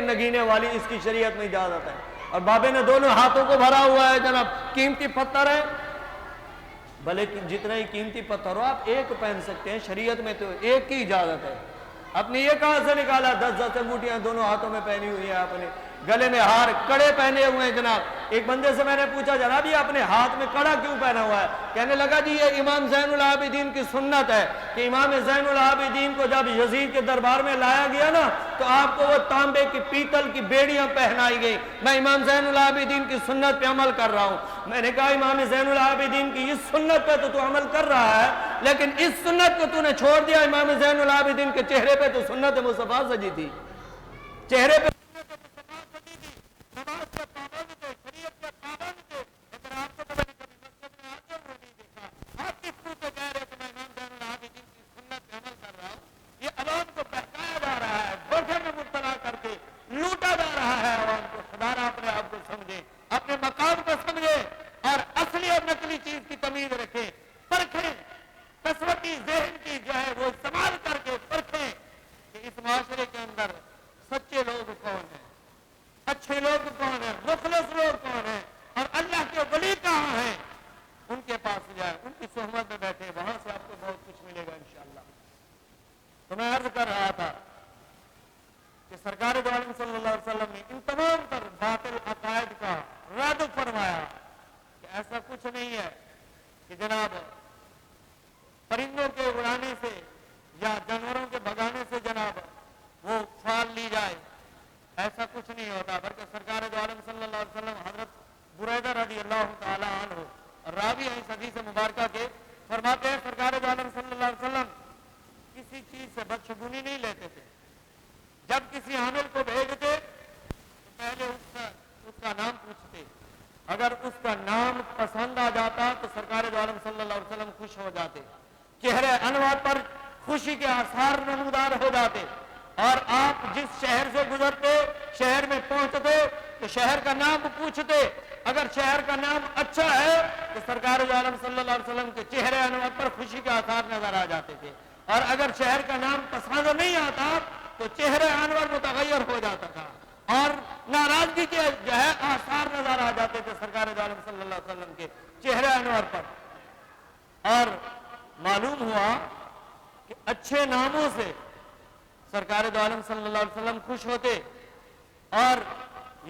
نگینے والی اس کی شریعت میں اجازت ہے. اور بابے نے دونوں ہاتھوں کو بھرا ہوا ہے جناب, قیمتی پتھر ہے, بھلے جتنا ہی قیمتی پتھر ہو آپ ایک پہن سکتے ہیں, شریعت میں تو ایک کی اجازت ہے. اپنی ایک ہاتھ سے نکالا, 10 انگوٹیاں دونوں ہاتھوں میں پہنی ہوئی ہیں, آپ نے گلے میں ہار کڑے پہنے ہوئے ہیں جناب. ایک بندے سے میں نے پوچھا جناب یہ اپنے ہاتھ میں کڑا کیوں پہنا ہوا ہے؟ کہنے لگا جی یہ امام زین العابدین کی سنت ہے کہ امام زین العابدین کو جب یزید کے دربار میں لایا گیا نا تو آپ کو وہ تانبے کی پیتل کی بیڑیاں پہنائی گئی. میں امام زین العابدین کی سنت پہ عمل کر رہا ہوں. میں نے کہا امام زین العابدین کی اس سنت پہ تو عمل کر رہا ہے, لیکن اس سنت کو تو نے چھوڑ دیا. امام زین العابدین کے چہرے پہ تو سنت مصطفیٰ سجی تھی, چہرے پہ سنت مصطفیٰ سجی تھی, نماز کے پابند تھے, شریعت کے پابند تھے, لیکن آپ کو تو میں نے کبھی مسجد میں آتے ہوئے نہیں دیکھا. آپ کس منہ سے کہہ رہے کہ میں امام زین العابدین کی سنت پہ عمل کر رہا ہوں؟ یہ عوام کو بہکایا جا رہا ہے, دھوکے میں مبتلا کر کے لوٹا جا رہا ہے عوام کو. خدا را اپنے آپ کو سمجھے, اپنے مقام کو سمجھے اور اصلی اور نقلی چیز کی تمیز رکھیں, پرکھیں, قسمتی ذہن کی جو ہے وہ استعمال کر کے پرکھیں کہ اس معاشرے کے اندر سچے لوگ کون ہیں, اچھے لوگ کون ہیں, مخلص لوگ کون ہیں, اور اللہ کے ولی کہاں ہیں. ان کے پاس جائے, ان کی صحبت میں بیٹھے, وہاں سے آپ کو بہت کچھ ملے گا انشاءاللہ. تو میں عرض کر رہا تھا کہ سرکار دو عالم صلی اللہ علیہ وسلم نے ان تمام پر باطل عقائد کا رد فرمایا کہ ایسا کچھ نہیں ہے کہ جناب پرندوں کے اڑانے سے یا جانوروں کے بھگانے سے جناب وہ پھال لی جائے, ایسا کچھ نہیں ہوتا. بلکہ سرکار دو عالم صلی اللہ علیہ وسلم حضرت بریدہ رضی اللہ تعالی عنہ راوی ہیں اس حدیث مبارکہ کے, فرماتے ہیں سرکار دو عالم صلی اللہ علیہ وسلم کسی چیز سے بدشگونی نہیں لیتے تھے. جب کسی حامل کو بھیجتے تو پہلے اس کا نام پوچھتے, اگر اس کا نام پسند آ جاتا تو سرکار دو عالم صلی اللہ علیہ وسلم خوش ہو جاتے, چہرے انور پر خوشی کے آثار نمودار ہو جاتے. اور آپ جس شہر سے گزرتے, شہر میں پہنچتے تو شہر کا نام پوچھتے, اگر شہر کا نام اچھا ہے تو سرکار دو عالم صلی اللہ علیہ وسلم کے چہرے انور پر خوشی کے آثار نظر آ جاتے تھے. اور اگر شہر کا نام پسند نہیں آتا تو چہرے انور متغیر ہو جاتا تھا اور ناراضگی کے جو ہے آثار نظر آ جاتے تھے سرکار دو عالم صلی اللہ علیہ وسلم کے چہرے انور پر. اور معلوم ہوا کہ اچھے ناموں سے سرکار دو عالم صلی اللہ علیہ وسلم خوش ہوتے. اور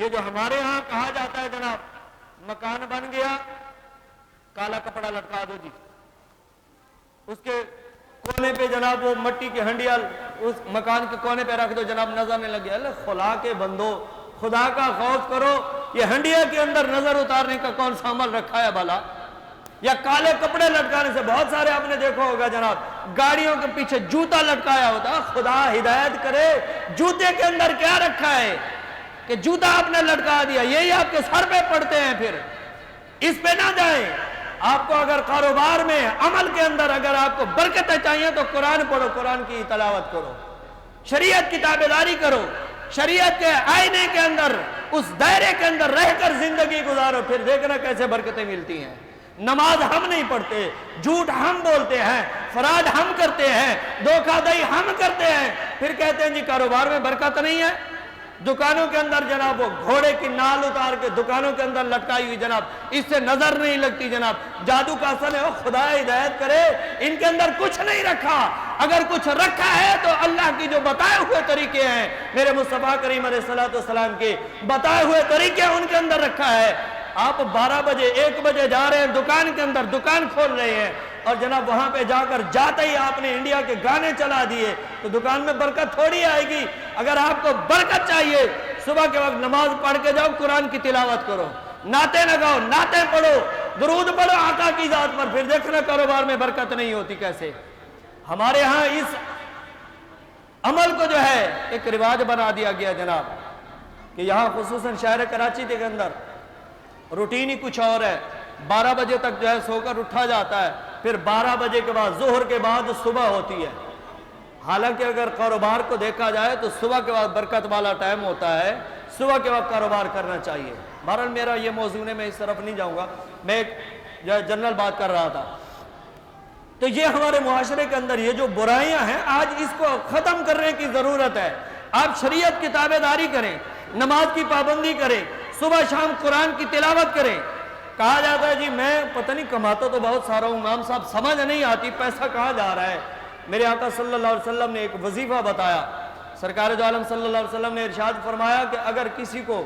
یہ جو ہمارے ہاں کہا جاتا ہے جناب مکان بن گیا کالا کپڑا لٹکا دو جی, اس کے کونے پہ جناب وہ مٹی کی ہنڈیال اس مکان کے کونے پہ رکھ دو جناب, نظر نہیں لگے. اللہ خلا کے بندو, خدا کا خوف کرو, یہ ہنڈیا کے اندر نظر اتارنے کا کون سا عمل رکھا ہے بھلا؟ یا کالے کپڑے لٹکانے سے بہت سارے آپ نے دیکھا ہوگا جناب گاڑیوں کے پیچھے جوتا لٹکایا ہوتا. خدا ہدایت کرے, جوتے کے اندر کیا رکھا ہے کہ جوتا آپ نے لٹکا دیا, یہی آپ کے سر پہ پڑتے ہیں, پھر اس پہ نہ جائیں. آپ کو اگر کاروبار میں عمل کے اندر اگر آپ کو برکتیں چاہیے تو قرآن پڑھو, قرآن کی تلاوت کرو, شریعت کی تابعداری کرو, شریعت کے آئینے کے اندر اس دائرے کے اندر رہ کر زندگی گزارو, پھر دیکھنا کیسے برکتیں ملتی ہیں. نماز ہم نہیں پڑھتے, جھوٹ ہم بولتے ہیں, فراڈ ہم کرتے ہیں, دھوکہ دہی ہم کرتے ہیں, پھر کہتے ہیں جی کاروبار میں برکت نہیں ہے. دکانوں کے اندر جناب وہ گھوڑے کی نال اتار کے دکانوں کے اندر لٹکائی ہوئی جناب, اس سے نظر نہیں لگتی جناب, جادو کا اثر ہے. خدا ہدایت کرے, ان کے اندر کچھ نہیں رکھا. اگر کچھ رکھا ہے تو اللہ کی جو بتائے ہوئے طریقے ہیں, میرے مصطفیٰ کریم علیہ السلام کے بتائے ہوئے طریقے ان کے اندر رکھا ہے. آپ 12 بجے 1 بجے جا رہے ہیں دکان کے اندر, دکان کھول رہے ہیں, اور جناب وہاں پہ جا کر جاتے ہی آپ نے انڈیا کے گانے چلا دیے تو دکان میں برکت تھوڑی آئے گی. اگر آپ کو برکت چاہیے صبح کے وقت نماز پڑھ کے جاؤ, قرآن کی تلاوت کرو, نعتیں لگاؤ, نعتیں پڑھو, درود پڑھو آقا کی ذات پر, پھر دیکھنا کاروبار میں برکت نہیں ہوتی کیسے. ہمارے ہاں اس عمل کو جو ہے ایک رواج بنا دیا گیا جناب کہ یہاں خصوصاً شہر کراچی کے اندر روٹین ہی کچھ اور ہے. 12 بجے تک جو ہے سو کر اٹھا جاتا ہے, پھر 12 بجے کے بعد ظہر کے بعد صبح ہوتی ہے. حالانکہ اگر کاروبار کو دیکھا جائے تو صبح کے بعد برکت والا ٹائم ہوتا ہے, صبح کے وقت کاروبار کرنا چاہیے. بہرحال میرا یہ موضوع ہے, میں اس طرف نہیں جاؤں گا, میں ایک جنرل بات کر رہا تھا. تو یہ ہمارے معاشرے کے اندر یہ جو برائیاں ہیں آج اس کو ختم کرنے کی ضرورت ہے. آپ شریعت کی تابعداری کریں، نماز کی پابندی کریں، صبح شام قرآن کی تلاوت کریں۔ کہا جاتا ہے جی میں پتہ نہیں کماتا تو بہت سارا ہوں، امام صاحب سمجھ نہیں آتی پیسہ کہاں جا رہا ہے۔ میرے آقا صلی اللہ علیہ وسلم نے ایک وظیفہ بتایا۔ سرکار دو عالم صلی اللہ علیہ وسلم نے ارشاد فرمایا کہ اگر کسی کو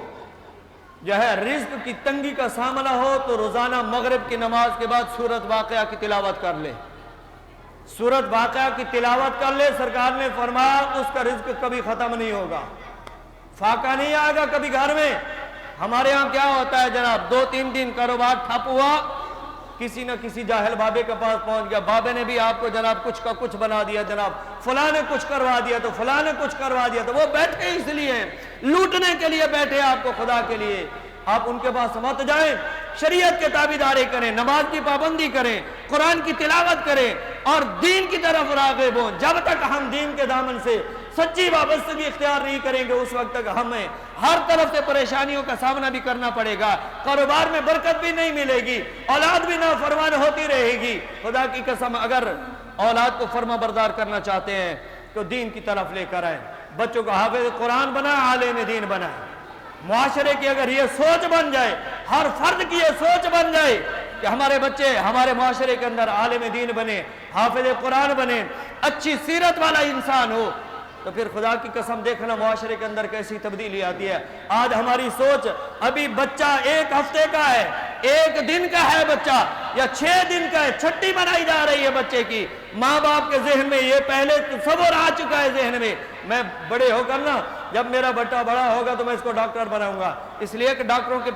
جو ہے رزق کی تنگی کا سامنا ہو تو روزانہ مغرب کی نماز کے بعد سورۃ واقعہ کی تلاوت کر لے، سورۃ واقعہ کی تلاوت کر لے۔ سرکار نے فرمایا اس کا رزق کبھی ختم نہیں ہوگا، فاقہ نہیں آئے گا کبھی گھر میں۔ ہمارے ہاں کیا ہوتا ہے جناب، 2-3 دن کاروبار ٹھپ ہوا، کسی نہ کسی جاہل بابے کے پاس پہنچ گیا، بابے نے بھی آپ کو جناب کچھ کا کچھ بنا دیا، جناب فلاں نے کچھ کروا دیا تو فلاں نے کچھ کروا دیا، تو وہ بیٹھے اس لیے لوٹنے کے لیے بیٹھے آپ کو خدا کے لیے۔ آپ ان کے پاس مت جائیں، شریعت کے تابعداری کریں، نماز کی پابندی کریں، قرآن کی تلاوت کریں اور دین کی طرف راغب ہوں۔ جب تک ہم دین کے دامن سے سچی وابستگی اختیار نہیں کریں گے اس وقت تک ہمیں ہر طرف سے پریشانیوں کا سامنا بھی کرنا پڑے گا، کاروبار میں برکت بھی نہیں ملے گی، اولاد بھی نافرمان ہوتی رہے گی۔ خدا کی قسم اگر اولاد کو فرما بردار کرنا چاہتے ہیں تو دین کی طرف لے کر آئیں، بچوں کو حافظ قرآن بنائیں، عالم دین بنائیں۔ معاشرے کی اگر یہ سوچ بن جائے، ہر فرد کی یہ سوچ بن جائے کہ ہمارے بچے ہمارے معاشرے کے اندر عالم دین بنے، حافظ قرآن بنے، اچھی سیرت والا انسان ہو، تو پھر خدا کی قسم دیکھنا معاشرے کے اندر کیسی تبدیلی آتی ہے۔ آج ہماری سوچ ابھی بچہ 1 ہفتے کا ہے، 1 دن کا ہے بچہ یا 6 دن کا ہے، چھٹی منائی جا رہی ہے بچے کی۔ ماں باپ کے ذہن میں یہ پہلے تصور آ چکا ہے ذہن میں بڑے ہو کر نا جب میرا بیٹا بڑا ہوگا تو میں اس کو ڈاکٹر بناؤں گا، اس لیے کہ ڈاکٹروں کے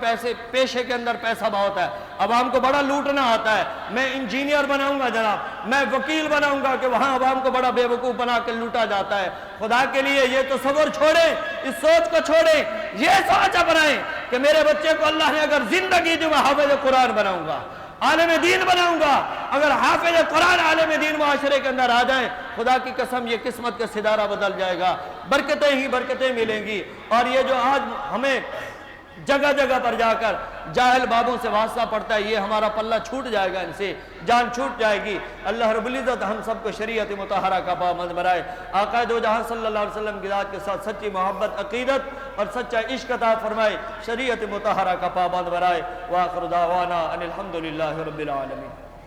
پیشے کے اندر پیسہ بہت ہے، عوام کو بڑا لوٹنا آتا ہے۔ میں انجینئر بناؤں گا جناب، میں وکیل بناؤں گا کہ وہاں عوام کو بڑا بے وقوف بنا کے لوٹا جاتا ہے۔ خدا کے لیے یہ تصور چھوڑیں، اس سوچ کو چھوڑیں، یہ سوچ اپنائیں کہ میرے بچے کو اللہ نے اگر زندگی دی میں حافظ قرآن بناؤں گا، عالم دین بناؤں گا۔ اگر حافظ قرآن عالم دین معاشرے کے اندر آ جائیں، خدا کی قسم یہ قسمت کا ستارہ بدل جائے گا، برکتیں ہی برکتیں ملیں گی۔ اور یہ جو آج ہمیں جگہ جگہ پر جا کر جاہل بابوں سے واسطہ پڑتا ہے، یہ ہمارا پلہ چھوٹ جائے گا، ان سے جان چھوٹ جائے گی۔ اللہ رب العزت ہم سب کو شریعت مطہرہ کا پابند بنائے، آقا دو جہاں صلی اللہ علیہ وسلم کی ذات کے ساتھ سچی محبت، عقیدت اور سچا عشق عطا فرمائے، شریعت مطہرہ کا پابند بنائے۔ وآخر دعوانا ان الحمدللہ رب العالمین۔